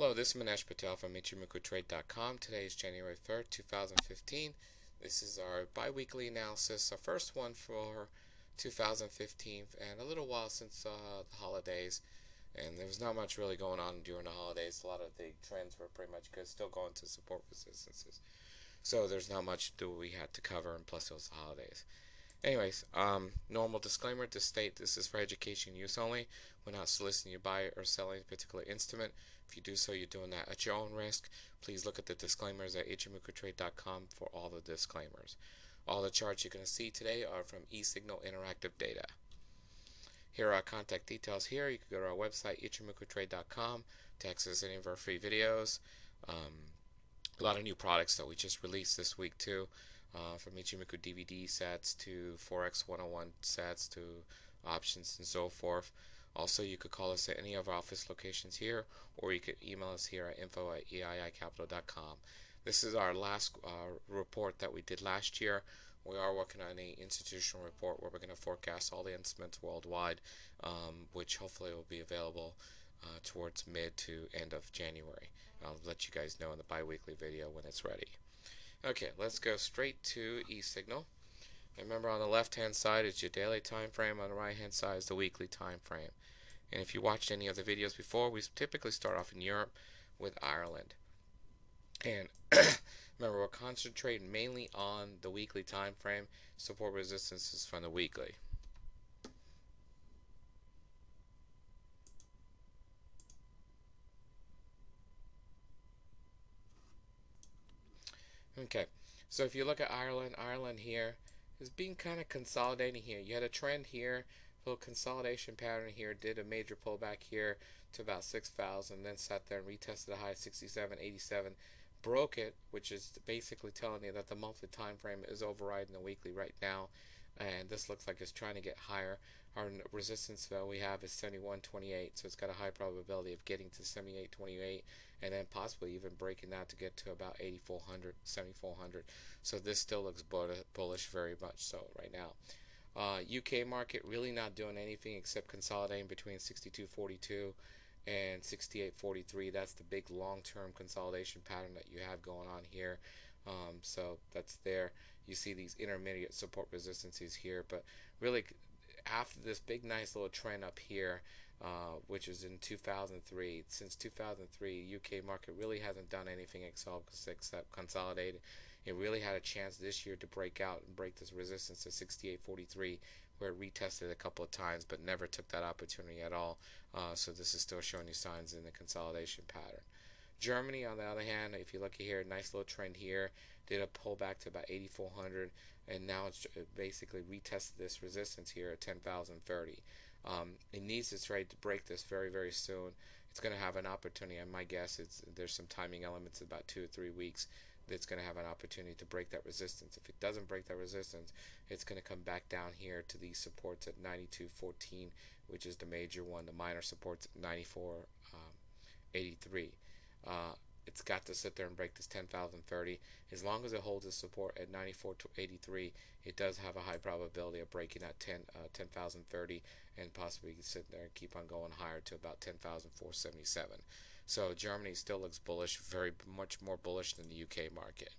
Hello, this is Manesh Patel from Ichimoku Today is January 3rd, 2015. This is our bi-weekly analysis, our first one for 2015, and a little while since the holidays. And there was not much really going on during the holidays. A lot of the trends were pretty much good, still going to support resistances. So there's not much that we had to cover, and plus it was the holidays. Anyways, normal disclaimer to state this is for education use only. We're not soliciting you to buy or sell any particular instrument. If you do so, you're doing that at your own risk. Please look at the disclaimers at ichimokutrade.com for all the disclaimers. All the charts you're going to see today are from eSignal Interactive Data. Here are our contact details here. You can go to our website, ichimokutrade.com, to access any of our free videos. A lot of new products that we just released this week too, from Ichimoku DVD sets to Forex 101 sets to options and so forth. Also, you could call us at any of our office locations here, or you could email us here at info@eiicapital.com. This is our last report that we did last year. We are working on an institutional report where we're going to forecast all the instruments worldwide, which hopefully will be available towards mid to end of January. I'll let you guys know in the bi-weekly video when it's ready. Okay, let's go straight to eSignal. Remember, on the left hand side is your daily time frame, on the right hand side is the weekly time frame. And if you watched any of the videos before, we typically start off in Europe with Ireland. And remember, we're concentrating mainly on the weekly time frame. Support resistances from the weekly. Okay, so if you look at Ireland here is being kind of consolidating here. You had a trend here, a little consolidation pattern here, did a major pullback here to about 6,000, then sat there and retested a high 67.87, broke it, which is basically telling you that the monthly time frame is overriding the weekly right now, and this looks like it's trying to get higher. Our resistance that we have is 71.28, so it's got a high probability of getting to 78.28, and then possibly even breaking that to get to about 8,400, 7,400. So this still looks bullish, very much so right now. UK market really not doing anything except consolidating between 62.42 and 68.43. That's the big long-term consolidation pattern that you have going on here. So that's there. You see these intermediate support resistances here, but really after this big nice little trend up here, which is in 2003, since 2003 UK market really hasn't done anything except consolidated. It really had a chance this year to break out and break this resistance to 68.43, where it retested a couple of times but never took that opportunity at all. So this is still showing you signs in the consolidation pattern. Germany, on the other hand, if you look here, nice little trend here, did a pullback to about 8,400, and now it's basically retested this resistance here at 10,030. It needs to try to break this very, very soon. It's going to have an opportunity, and my guess is there's some timing elements, about 2 or 3 weeks, that's going to have an opportunity to break that resistance. If it doesn't break that resistance, it's going to come back down here to these supports at 92.14, which is the major one. The minor supports at 94.83. It's got to sit there and break this 10,030. As long as it holds its support at 94.83, it does have a high probability of breaking at 10,030 and possibly sit there and keep on going higher to about 10,477. So Germany still looks bullish, very much more bullish than the UK market.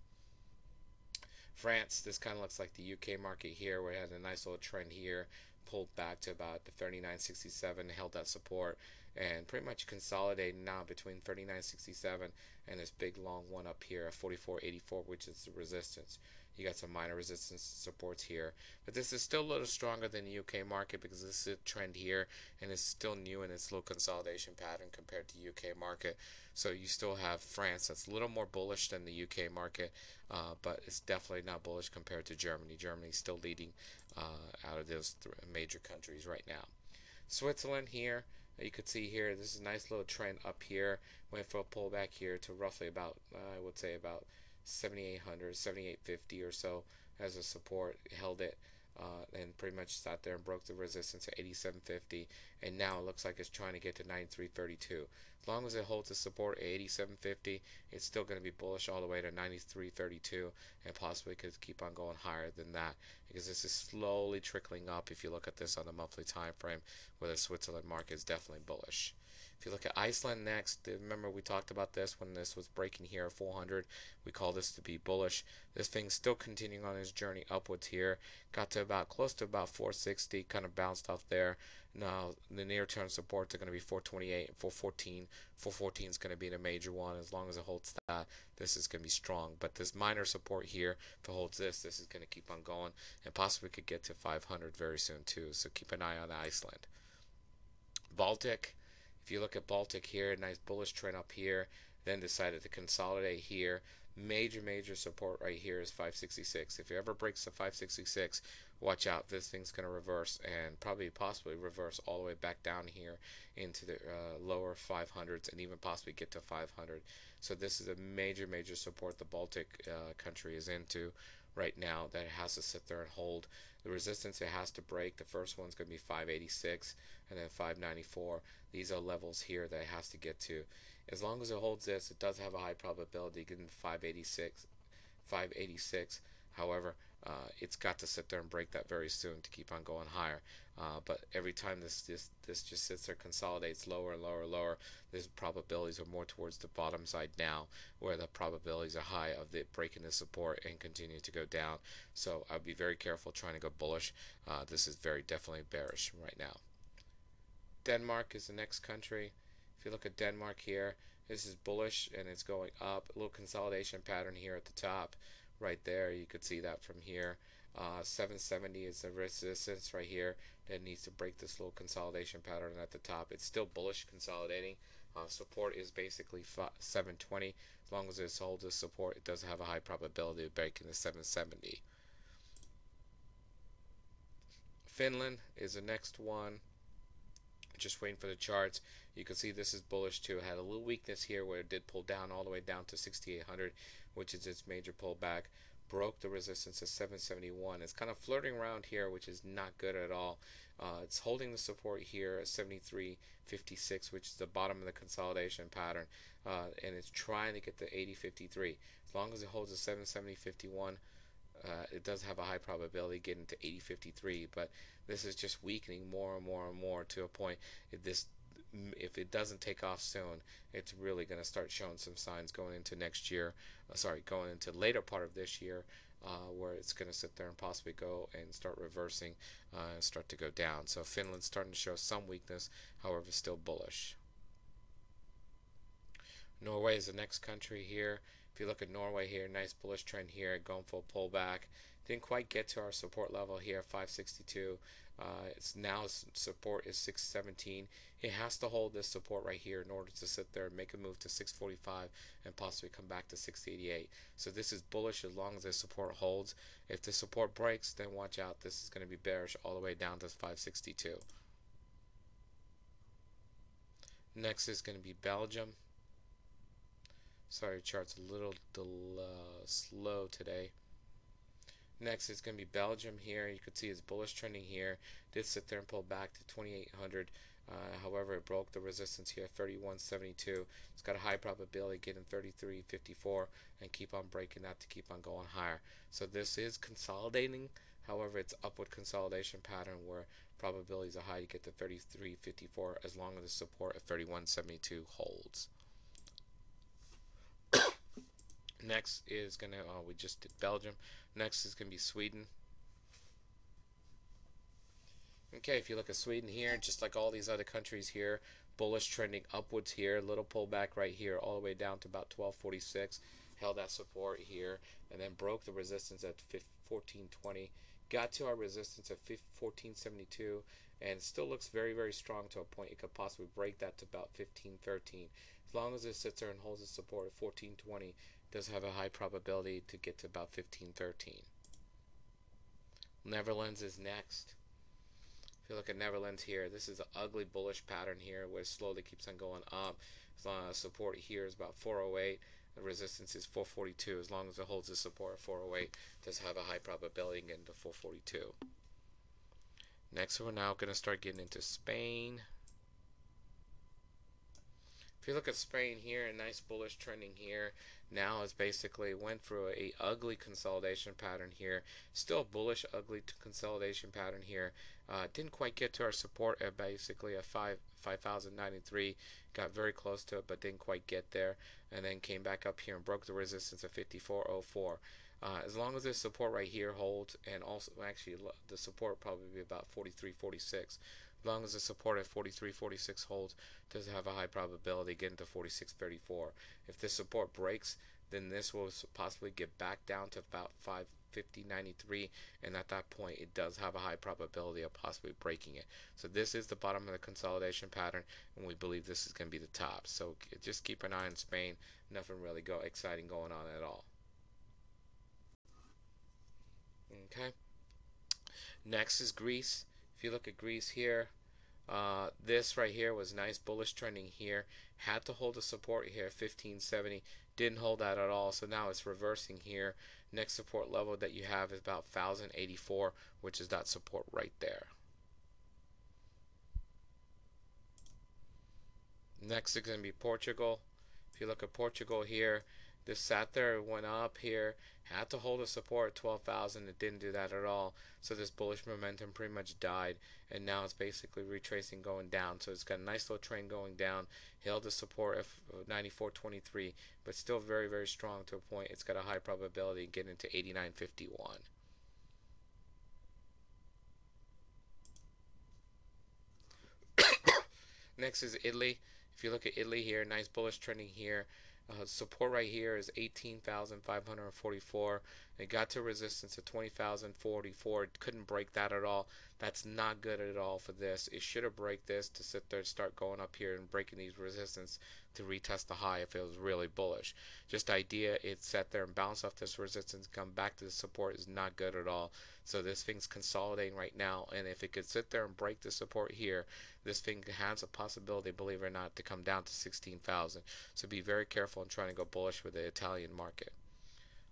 France, this kind of looks like the UK market here, where it had a nice little trend here, pulled back to about the 39.67, held that support, and pretty much consolidating now between 39.67 and this big long one up here at 44.84, which is the resistance. You got some minor resistance supports here, but this is still a little stronger than the UK market because this is a trend here and it's still new in its little consolidation pattern compared to the UK market. So you still have France that's a little more bullish than the UK market, but it's definitely not bullish compared to Germany. Germany's still leading out of those major countries right now. Switzerland here, you could see here, this is a nice little trend up here, went for a pullback here to roughly about, I would say about 7,800, 7,850 or so as a support, held it, and pretty much sat there and broke the resistance at 87.50, and now it looks like it's trying to get to 93.32. As long as it holds the support at 87.50, it's still going to be bullish all the way to 93.32, and possibly could keep on going higher than that, because this is slowly trickling up. If you look at this on the monthly time frame, where the Switzerland market is definitely bullish. If you look at Iceland next, remember we talked about this when this was breaking here at 400. We call this to be bullish. This thing's still continuing on its journey upwards here. Got to about close to about 460, kind of bounced off there. Now the near-term supports are going to be 428 and 414. 414 is going to be the major one. As long as it holds that, this is going to be strong. But this minor support here, if it holds this is going to keep on going and possibly could get to 500 very soon too. So keep an eye on Iceland. Baltic, if you look at Baltic here, nice bullish trend up here, then decided to consolidate here. Major support right here is 566. If it ever breaks the 566, watch out. This thing's going to reverse and probably possibly reverse all the way back down here into the lower 500s and even possibly get to 500. So this is a major support the Baltic country is into right now that it has to sit there and hold. The resistance it has to break, the first one's going to be 586 and then 594. These are levels here that it has to get to. As long as it holds this, it does have a high probability of getting 586. However, it's got to sit there and break that very soon to keep on going higher. But every time this just sits there, consolidates lower and lower, the probabilities are more towards the bottom side now, where the probabilities are high of it breaking the support and continue to go down. So I'd be very careful trying to go bullish. This is very definitely bearish right now. Denmark is the next country. If you look at Denmark here, this is bullish and it's going up. A little consolidation pattern here at the top right there. You could see that from here. 770 is the resistance right here that needs to break this little consolidation pattern at the top. It's still bullish consolidating. Support is basically 720. As long as it holds this support, it does have a high probability of breaking the 770. Finland is the next one. Just waiting for the charts. You can see this is bullish too. It had a little weakness here where it did pull down all the way down to 6,800, which is its major pullback. Broke the resistance at 771. It's kind of flirting around here, which is not good at all. It's holding the support here at 73.56, which is the bottom of the consolidation pattern, and it's trying to get to 80.53. As long as it holds a 770.51, it does have a high probability of getting to 80.53, but this is just weakening more and more to a point. If it doesn't take off soon, it's really going to start showing some signs going into next year. Going into the later part of this year, where it's going to sit there and possibly go and start reversing and start to go down. So Finland's starting to show some weakness, however, still bullish. Norway is the next country here. If you look at Norway here, nice bullish trend here, going for a pullback. Didn't quite get to our support level here, 562. It's now support is 617. It has to hold this support right here in order to sit there and make a move to 645 and possibly come back to 688. So this is bullish as long as this support holds. If the support breaks, then watch out. This is going to be bearish all the way down to 562. Next is going to be Belgium. Sorry, chart's a little slow today. Next is going to be Belgium here. You could see it's bullish trending here. Did sit there and pull back to 2,800. However, it broke the resistance here, 31.72. It's got a high probability of getting 33.54 and keep on breaking that to keep on going higher. So this is consolidating. However, it's upward consolidation pattern where probabilities are high to get to 33.54 as long as the support of 31.72 holds. Next is going to, we just did Belgium. Next is going to be Sweden. Okay, if you look at Sweden here, just like all these other countries here, bullish trending upwards here, little pullback right here, all the way down to about 1246. Held that support here, and then broke the resistance at 1420. Got to our resistance at 1472, and still looks very strong to a point. It could possibly break that to about 1513. As long as it sits there and holds its support at 1420, does have a high probability to get to about 1513. Netherlands is next. If you look at Netherlands here, this is an ugly bullish pattern here where it slowly keeps on going up. Support here is about 408. The resistance is 442. As long as it holds the support at 408, it does have a high probability of getting to 442. Next, we're now going to start getting into Spain. If you look at Spain here, a nice bullish trending here. Now it's basically went through a ugly consolidation pattern here. Still bullish, ugly consolidation pattern here. Didn't quite get to our support at basically a 5,093. Got very close to it, but didn't quite get there. And then came back up here and broke the resistance of 5404. As long as this support right here holds, and also actually the support will probably be about 43.46. As long as the support at 43.46 holds, does have a high probability getting to 46.34. If this support breaks, then this will possibly get back down to about 550.93, and at that point it does have a high probability of possibly breaking it. So this is the bottom of the consolidation pattern, and we believe this is going to be the top. So just keep an eye on Spain. Nothing really exciting going on at all. Okay. Next is Greece. If you look at Greece here, this right here was nice bullish trending here. Had to hold the support here, 1570. Didn't hold that at all, so now it's reversing here. Next support level that you have is about 1084, which is that support right there. Next is going to be Portugal. If you look at Portugal here, this sat there, went up here, had to hold a support at 12,000. It didn't do that at all. So this bullish momentum pretty much died, and now it's basically retracing going down. So it's got a nice little trend going down. Held the support of 94.23, but still very, very strong to a point. It's got a high probability of getting to 89.51. Next is Italy. If you look at Italy here, nice bullish trending here. Support right here is 18,544. It got to resistance at 20,044. It couldn't break that at all. That's not good at all for this. It should have break this to sit there and start going up here and breaking these resistance to retest the high if it was really bullish. Just idea it sat there and bounced off this resistance, come back to the support is not good at all. So this thing's consolidating right now, and if it could sit there and break the support here, this thing has a possibility, believe it or not, to come down to 16,000. So be very careful in trying to go bullish with the Italian market.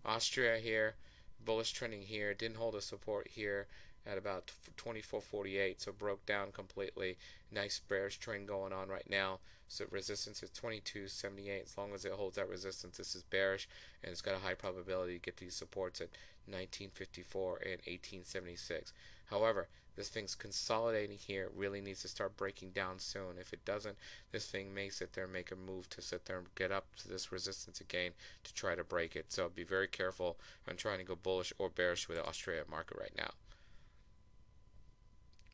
Austria here, bullish trending here, didn't hold a support here at about 24.48, so broke down completely. Nice bearish trend going on right now. So resistance is 22.78. As long as it holds that resistance, this is bearish, and it's got a high probability to get these supports at 1954 and 1876. However, this thing's consolidating here. It really needs to start breaking down soon. If it doesn't, this thing may sit there and make a move to sit there and get up to this resistance again to try to break it. So be very careful on trying to go bullish or bearish with the Australian market right now.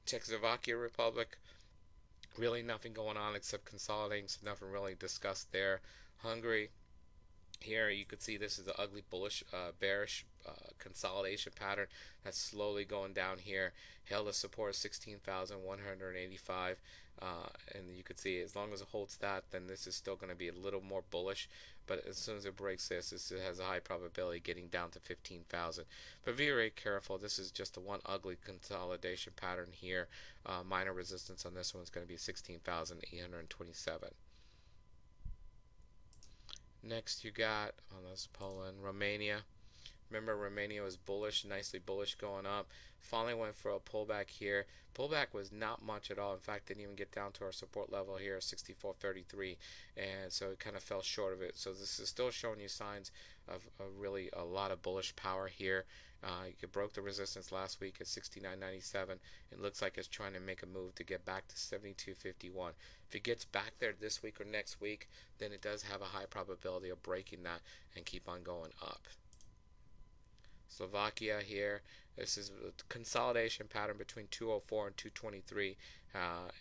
Czechoslovakia Republic, really nothing going on except consolidating, so nothing really discussed there. Hungary, here you could see this is the ugly bullish bearish consolidation pattern that's slowly going down here. Held a support of 16,185, and you could see as long as it holds that, then this is still going to be a little more bullish. But as soon as it breaks this has a high probability of getting down to 15,000. But be very careful. This is just a one ugly consolidation pattern here. Minor resistance on this one is going to be 16,827. Next you got, let's pull in Romania. Remember, Romania was bullish, nicely bullish going up. Finally went for a pullback here. Pullback was not much at all. In fact, didn't even get down to our support level here, 64.33, and so it kind of fell short of it. So this is still showing you signs of really a lot of bullish power here. It broke the resistance last week at 69.97. It looks like it's trying to make a move to get back to 72.51. If it gets back there this week or next week, then it does have a high probability of breaking that and keep on going up. Slovakia here. This is a consolidation pattern between 204 and 223,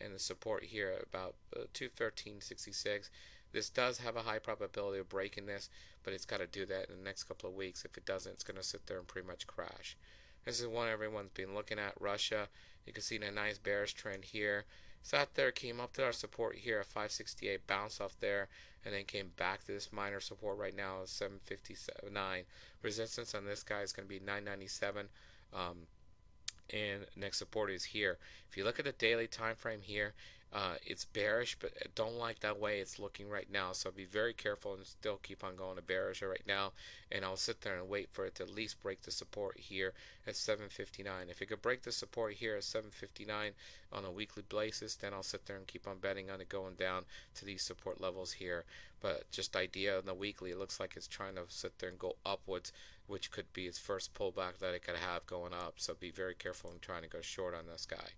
and the support here about 213.66. This does have a high probability of breaking this, but it's got to do that in the next couple of weeks. If it doesn't, it's going to sit there and pretty much crash. This is one everyone's been looking at, Russia. You can see a nice bearish trend here. Sat there, came up to our support here at 568, bounced off there, and then came back to this minor support right now at 759. Resistance on this guy is going to be 997. And next support is here. If you look at the daily time frame here, It's bearish, but I don't like that way it's looking right now. So be very careful and still keep on going to bearish right now. And I'll sit there and wait for it to at least break the support here at 759. If it could break the support here at 759 on a weekly basis, then I'll sit there and keep on betting on it going down to these support levels here. But just idea on the weekly, it looks like it's trying to sit there and go upwards, which could be its first pullback that it could have going up. So be very careful in trying to go short on this guy.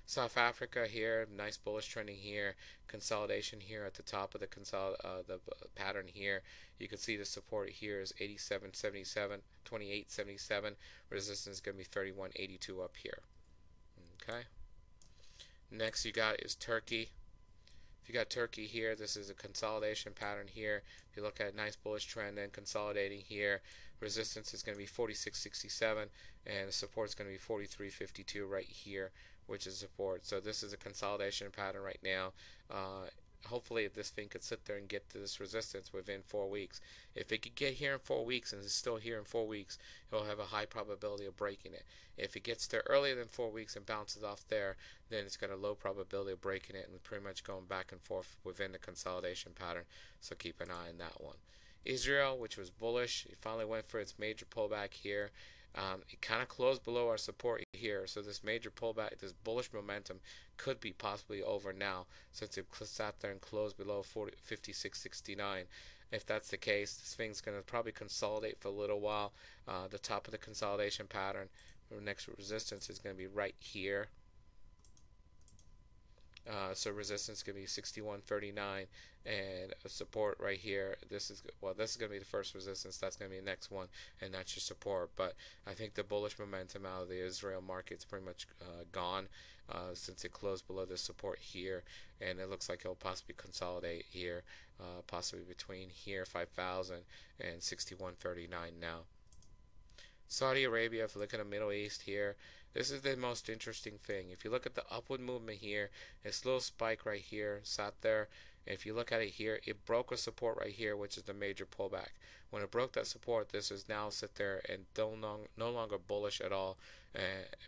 South Africa here, nice bullish trending here, consolidation here at the top of the pattern here. You can see the support here is 87.77, 28.77. Resistance is going to be 31.82 up here. Okay. Next you got is Turkey. If you got Turkey here, this is a consolidation pattern here. If you look at a nice bullish trend and consolidating here, resistance is going to be 46.67 and support is going to be 43.52 right here, which is support. So this is a consolidation pattern right now. Hopefully this thing could sit there and get to this resistance within 4 weeks. If it could get here in 4 weeks and it's still here in 4 weeks, it'll have a high probability of breaking it. If it gets there earlier than 4 weeks and bounces off there, then it's got a low probability of breaking it and pretty much going back and forth within the consolidation pattern. So keep an eye on that one. Israel, which was bullish, it finally went for its major pullback here. It kind of closed below our support here, so this major pullback, this bullish momentum could be possibly over now since it sat there and closed below 56.69. If that's the case, this thing's going to probably consolidate for a little while. The top of the consolidation pattern, the next resistance is going to be right here. So resistance is going to be 61.39 and support right here. This is going to be the first resistance. That's going to be the next one, and that's your support. But I think the bullish momentum out of the Israel market is pretty much gone since it closed below the support here, and it looks like it'll possibly consolidate here, possibly between here 5,000 and 61.39 now. Saudi Arabia, if you look at the Middle East here, this is the most interesting thing. If you look at the upward movement here, this little spike right here sat there. If you look at it here, it broke a support right here, which is the major pullback. When it broke that support, this is now sit there and no longer bullish at all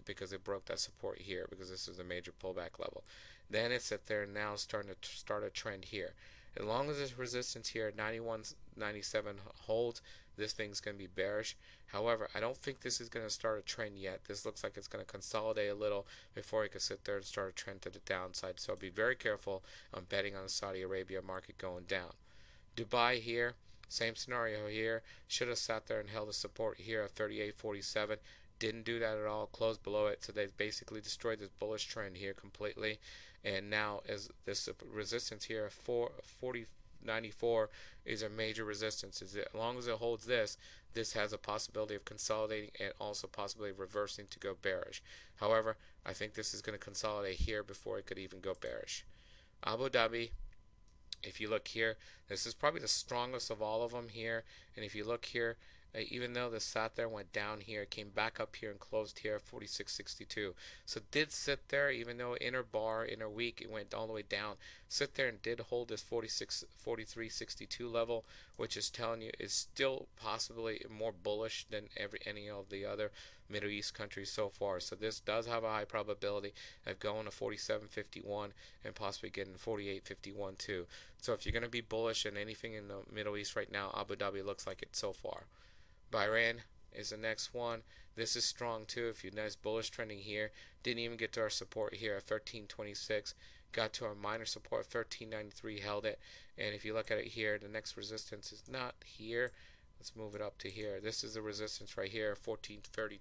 because it broke that support here, because this is the major pullback level. Then it sit there and now starting to start a trend here. As long as this resistance here at 91.97 holds, this thing's going to be bearish. However, I don't think this is going to start a trend yet. This looks like it's going to consolidate a little before it can sit there and start a trend to the downside. So be very careful on betting on the Saudi Arabia market going down. Dubai here, same scenario here. Should have sat there and held a support here at 38.47. Didn't do that at all. Closed below it. So they basically destroyed this bullish trend here completely. And now as this resistance here at 40.94 is a major resistance. As long as it holds this, this has a possibility of consolidating and also possibly reversing to go bearish. However, I think this is going to consolidate here before it could even go bearish. Abu Dhabi, if you look here, this is probably the strongest of all of them here. And if you look here, even though this sat there, went down here, came back up here and closed here at 46.62. So it did sit there, even though inner bar, inner week, it went all the way down. Sit there and did hold this 43.62 level, which is telling you is still possibly more bullish than any of the other Middle East countries so far. So this does have a high probability of going to 47.51 and possibly getting 48.51 too. So if you're going to be bullish in anything in the Middle East right now, Abu Dhabi looks like it so far. Bahrain is the next one. This is strong too. If you nice bullish trending here, didn't even get to our support here at 13.26. Got to our minor support 13.93, held it. And if you look at it here, the next resistance is not here. Let's move it up to here. This is the resistance right here, 14.32.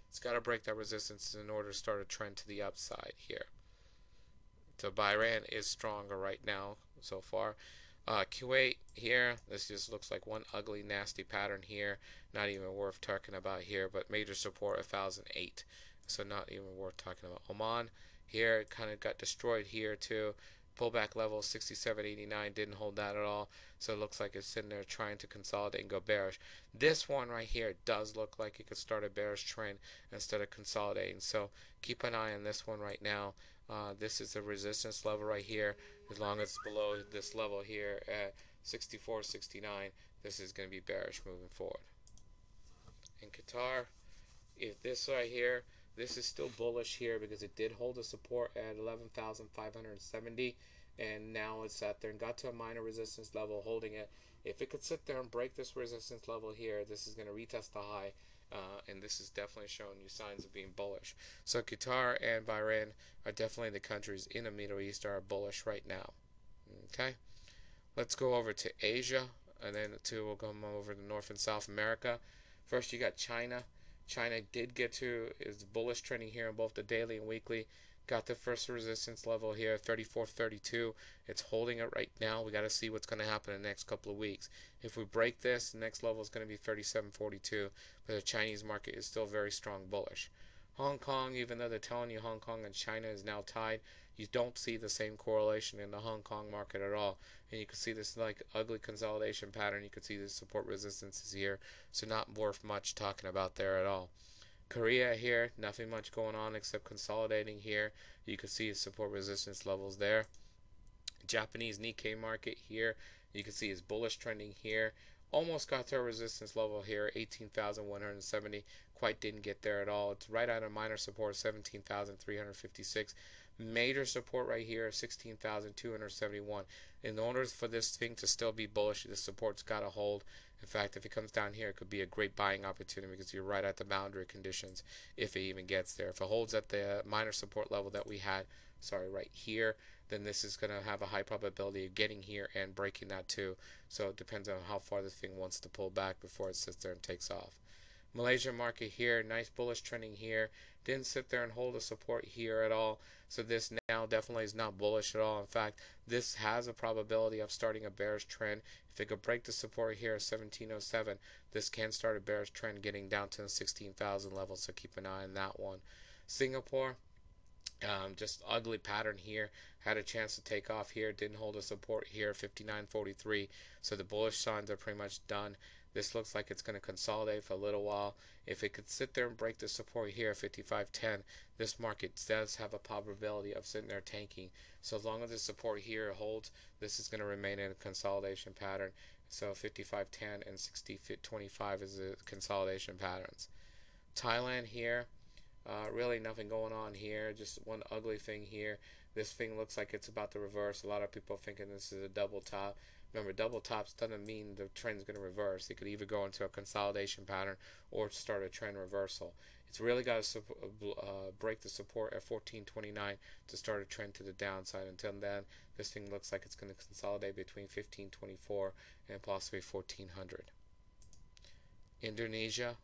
It's got to break that resistance in order to start a trend to the upside here. So Bahrain is stronger right now so far. Kuwait here, this just looks like one ugly nasty pattern here, not even worth talking about here, but major support 1008, so not even worth talking about. Oman here, it kind of got destroyed here too. Pullback level 67.89, didn't hold that at all, so it looks like it's sitting there trying to consolidate and go bearish. This one right here does look like it could start a bearish trend instead of consolidating, so keep an eye on this one right now. This is the resistance level right here. As long as it's below this level here at 64.69, this is going to be bearish moving forward. In Qatar, if this right here, This is still bullish here because it did hold a support at 11,570, and now it's sat there and got to a minor resistance level holding it. If it could sit there and break this resistance level here, this is going to retest the high, and this is definitely showing you signs of being bullish. So Qatar and Bahrain are definitely the countries in the Middle East are bullish right now. Okay, let's go over to Asia, and then we'll come over to North and South America. First, you got China. China did get to is bullish trending here in both the daily and weekly. Got the first resistance level here, 34.32. It's holding it right now. We got to see what's going to happen in the next couple of weeks. If we break this, the next level is going to be 37.42. But the Chinese market is still very strong bullish. Hong Kong, even though they're telling you Hong Kong and China is now tied, you don't see the same correlation in the Hong Kong market at all. And you can see this like ugly consolidation pattern. You can see the support resistances here. So not worth much talking about there at all. Korea here, nothing much going on except consolidating here. You can see support resistance levels there. Japanese Nikkei market here, you can see is bullish trending here. Almost got to a resistance level here, 18,170. Quite didn't get there at all. It's right at a minor support, 17,356. Major support right here, 16,271. In order for this thing to still be bullish, the support's got to hold. In fact, if it comes down here, it could be a great buying opportunity because you're right at the boundary conditions if it even gets there. If it holds at the minor support level that we had, right here, then this is going to have a high probability of getting here and breaking that too. So it depends on how far this thing wants to pull back before it sits there and takes off. Malaysia market here, nice bullish trending here. Didn't sit there and hold a support here at all. So this now definitely is not bullish at all. In fact, this has a probability of starting a bearish trend. If it could break the support here at 1707, this can start a bearish trend getting down to the 16,000 level. So keep an eye on that one. Singapore, just ugly pattern here. Had a chance to take off here. Didn't hold a support here, 59.43. So the bullish signs are pretty much done. This looks like it's going to consolidate for a little while. If it could sit there and break the support here at 55.10, this market does have a probability of sitting there tanking. So as long as the support here holds, this is going to remain in a consolidation pattern. So 55.10 and 60.25 is the consolidation patterns. Thailand here, really nothing going on here. Just one ugly thing here. This thing looks like it's about to reverse. A lot of people are thinking this is a double top. Remember, double tops doesn't mean the trend is going to reverse. It could either go into a consolidation pattern or start a trend reversal. It's really got to break the support at 14.29 to start a trend to the downside. Until then, this thing looks like it's going to consolidate between 15.24 and possibly 1400. Indonesia.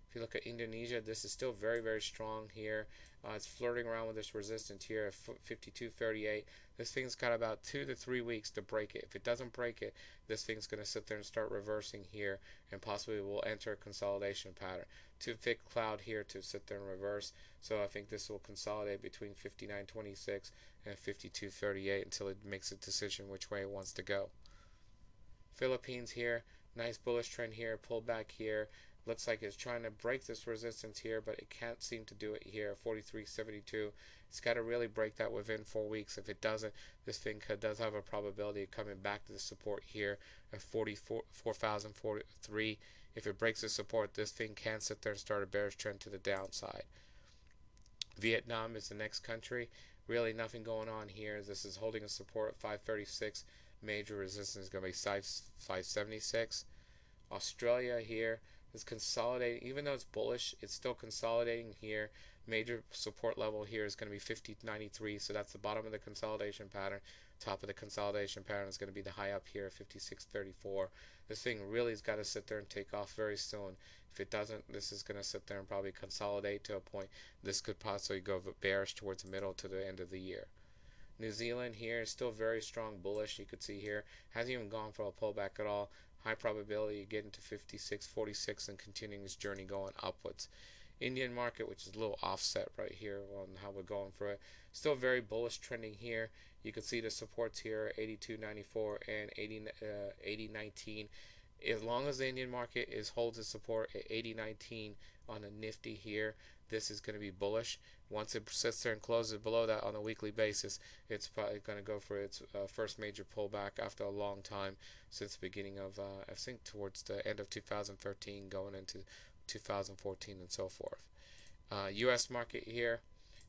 If you look at Indonesia, this is still very, very strong here. It's flirting around with this resistance here at 52.38. This thing's got about 2 to 3 weeks to break it. If it doesn't break it, this thing's going to sit there and start reversing here, and possibly will enter a consolidation pattern. Too thick cloud here to sit there and reverse. So I think this will consolidate between 59.26 and 52.38 until it makes a decision which way it wants to go. Philippines here, nice bullish trend here, pull back here. Looks like it's trying to break this resistance here, but it can't seem to do it here. 43.72. It's got to really break that within 4 weeks. If it doesn't, this thing does have a probability of coming back to the support here at 44,043. If it breaks the support, this thing can sit there and start a bearish trend to the downside. Vietnam is the next country. Really nothing going on here. This is holding a support at 536. Major resistance is going to be 576. Australia here is consolidating. Even though it's bullish, it's still consolidating here. Major support level here is going to be 50.93, so that's the bottom of the consolidation pattern. Top of the consolidation pattern is going to be the high up here, 56.34. This thing really has got to sit there and take off very soon. If it doesn't, this is going to sit there and probably consolidate to a point. This could possibly go bearish towards the middle to the end of the year. New Zealand here is still very strong bullish. You could see here hasn't even gone for a pullback at all. High probability of getting to 56.46 and continuing this journey going upwards. Indian market, which is a little offset right here on how we're going for it. Still very bullish trending here. You can see the supports here 82.94 and 80.19. As long as the Indian market holds its support at 80.19 on a Nifty here, this is going to be bullish. Once it sits there and closes below that on a weekly basis, it's probably going to go for its first major pullback after a long time, since the beginning of, I think towards the end of 2013 going into 2014 and so forth. US market here,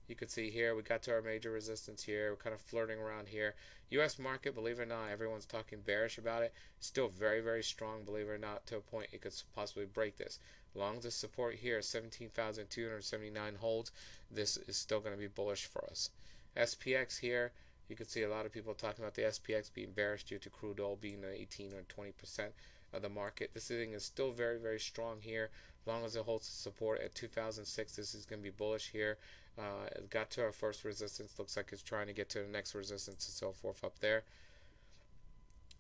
you can see here we got to our major resistance here. We're kind of flirting around here. US market, believe it or not, everyone's talking bearish about it. Still very, very strong, believe it or not, to a point it could possibly break this. As long as the support here, 17,279 holds, this is still going to be bullish for us. SPX here, you can see a lot of people talking about the SPX being bearish due to crude oil being 18 or 20% of the market. This thing is still very, very strong here. As long as it holds support at 2006, this is going to be bullish here. It got to our first resistance. Looks like it's trying to get to the next resistance and so forth up there.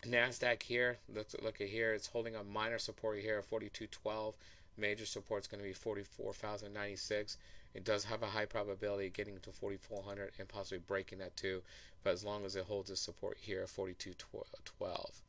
NASDAQ here, look at here. It's holding a minor support here at 42.12. Major support is going to be 44,096. It does have a high probability of getting to 4,400 and possibly breaking that too. But as long as it holds its support here at 42.12.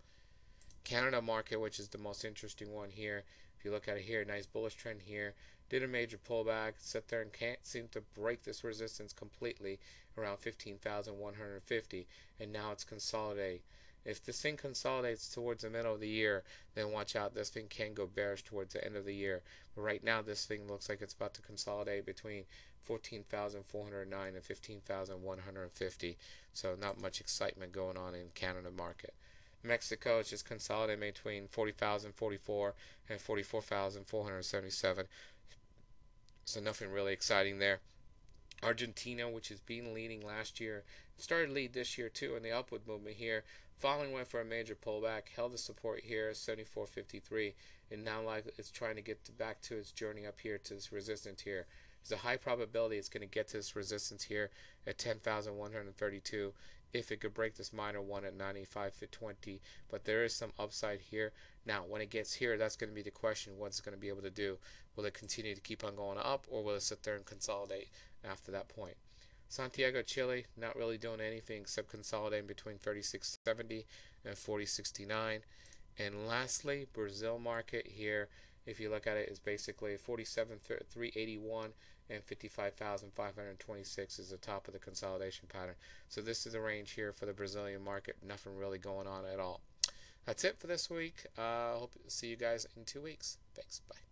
Canada market, which is the most interesting one here. If you look at it here, nice bullish trend here. Did a major pullback, sat there and can't seem to break this resistance completely around 15,150, and now it's consolidating. If this thing consolidates towards the middle of the year, then watch out. This thing can go bearish towards the end of the year. But right now, this thing looks like it's about to consolidate between 14,409 and 15,150. So not much excitement going on in Canada market. Mexico is just consolidating between 40,044 and 44,477. So nothing really exciting there. Argentina, which has been leading last year, started to lead this year too in the upward movement here. Following went for a major pullback, held the support here, 74.53, and now like it's trying to get back to its journey up here to this resistance here. There's a high probability it's going to get to this resistance here at 10,132 if it could break this minor one at 95.20, but there is some upside here. Now, when it gets here, that's going to be the question, what it's going to be able to do. Will it continue to keep on going up, or will it sit there and consolidate after that point? Santiago, Chile, not really doing anything except consolidating between 36.70 and 40.69. And lastly, Brazil market here, if you look at it, is basically 47,381 and 55,526 is the top of the consolidation pattern. So this is the range here for the Brazilian market. Nothing really going on at all. That's it for this week. Hope to see you guys in 2 weeks. Thanks. Bye.